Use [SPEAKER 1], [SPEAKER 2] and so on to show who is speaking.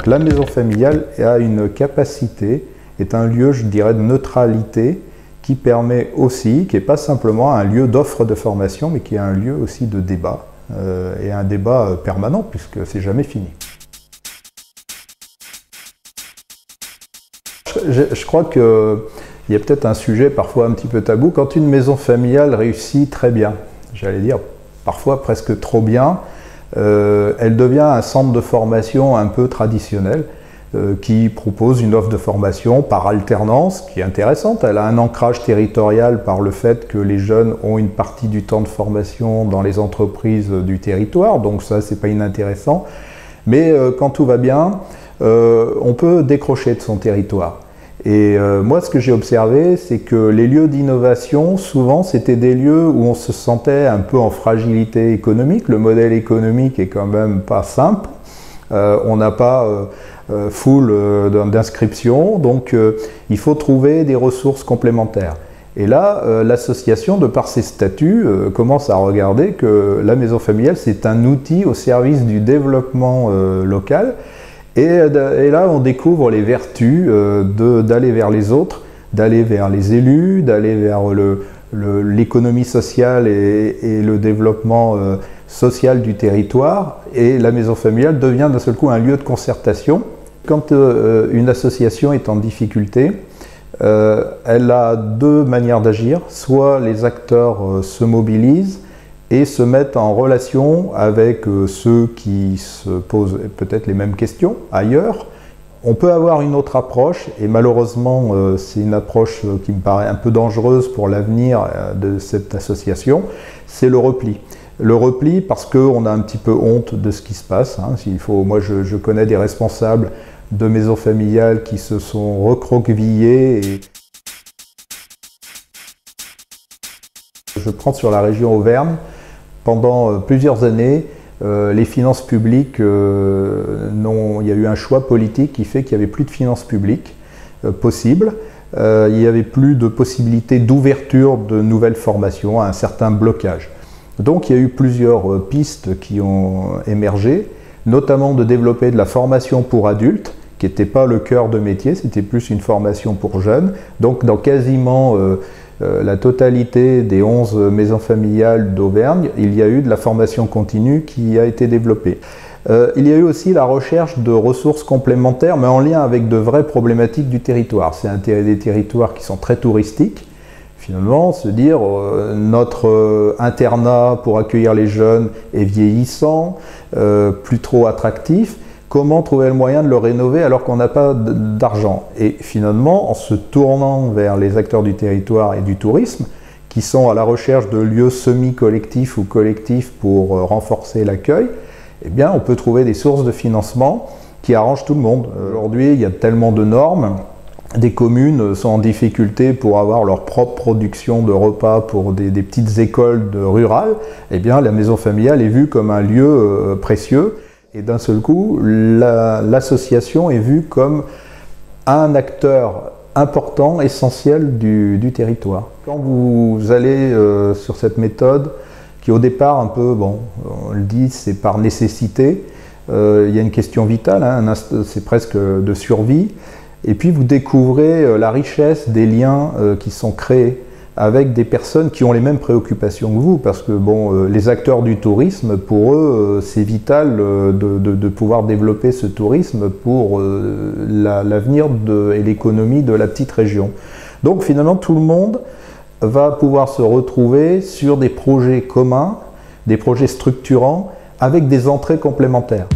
[SPEAKER 1] Donc la maison familiale a une capacité, est un lieu, je dirais, de neutralité qui permet aussi, qui n'est pas simplement un lieu d'offre de formation, mais qui est un lieu aussi de débat, et un débat permanent, puisque c'est jamais fini. Je crois qu'il y a peut-être un sujet parfois un petit peu tabou. Quand une maison familiale réussit très bien, j'allais dire parfois presque trop bien, elle devient un centre de formation un peu traditionnel, qui propose une offre de formation par alternance qui est intéressante. Elle a un ancrage territorial par le fait que les jeunes ont une partie du temps de formation dans les entreprises du territoire, donc ça c'est pas inintéressant. Mais quand tout va bien, on peut décrocher de son territoire. Et moi ce que j'ai observé, c'est que les lieux d'innovation, souvent c'était des lieux où on se sentait un peu en fragilité économique. Le modèle économique est quand même pas simple. On n'a pas full d'inscriptions, donc il faut trouver des ressources complémentaires. Et là, l'association, de par ses statuts, commence à regarder que la maison familiale, c'est un outil au service du développement local. Et là, on découvre les vertus d'aller vers les autres, d'aller vers les élus, d'aller vers l'économie sociale et le développement social du territoire, et la maison familiale devient d'un seul coup un lieu de concertation. Quand une association est en difficulté, elle a deux manières d'agir. Soit les acteurs se mobilisent et se mettent en relation avec ceux qui se posent peut-être les mêmes questions ailleurs. On peut avoir une autre approche, et malheureusement c'est une approche qui me paraît un peu dangereuse pour l'avenir de cette association, c'est le repli. Le repli parce qu'on a un petit peu honte de ce qui se passe. Moi je connais des responsables de maisons familiales qui se sont recroquevillés. Et je prends sur la région Auvergne, pendant plusieurs années, les finances publiques, il y a eu un choix politique qui fait qu'il n'y avait plus de finances publiques possibles. Il n'y avait plus de possibilité d'ouverture de nouvelles formations, un certain blocage. Donc il y a eu plusieurs pistes qui ont émergé, notamment de développer de la formation pour adultes, qui n'était pas le cœur de métier, c'était plus une formation pour jeunes. Donc dans quasiment la totalité des 11 maisons familiales d'Auvergne, il y a eu de la formation continue qui a été développée. Il y a eu aussi la recherche de ressources complémentaires, mais en lien avec de vraies problématiques du territoire. C'est des territoires qui sont très touristiques. Finalement, se dire notre internat pour accueillir les jeunes est vieillissant, plus trop attractif. Comment trouver le moyen de le rénover alors qu'on n'a pas d'argent? Et finalement, en se tournant vers les acteurs du territoire et du tourisme, qui sont à la recherche de lieux semi-collectifs ou collectifs pour renforcer l'accueil, eh bien, on peut trouver des sources de financement qui arrangent tout le monde. Aujourd'hui, il y a tellement de normes. Des communes sont en difficulté pour avoir leur propre production de repas pour des petites écoles rurales. Eh bien, la maison familiale est vue comme un lieu précieux. Et d'un seul coup, l'association est vue comme un acteur important, essentiel du territoire. Quand vous allez sur cette méthode, qui au départ un peu, bon, on le dit, c'est par nécessité, il y a une question vitale, c'est presque de survie, et puis vous découvrez la richesse des liens qui sont créés avec des personnes qui ont les mêmes préoccupations que vous, parce que bon, les acteurs du tourisme, pour eux, c'est vital de pouvoir développer ce tourisme pour l'avenir et l'économie de la petite région. Donc finalement, tout le monde va pouvoir se retrouver sur des projets communs, des projets structurants, avec des entrées complémentaires.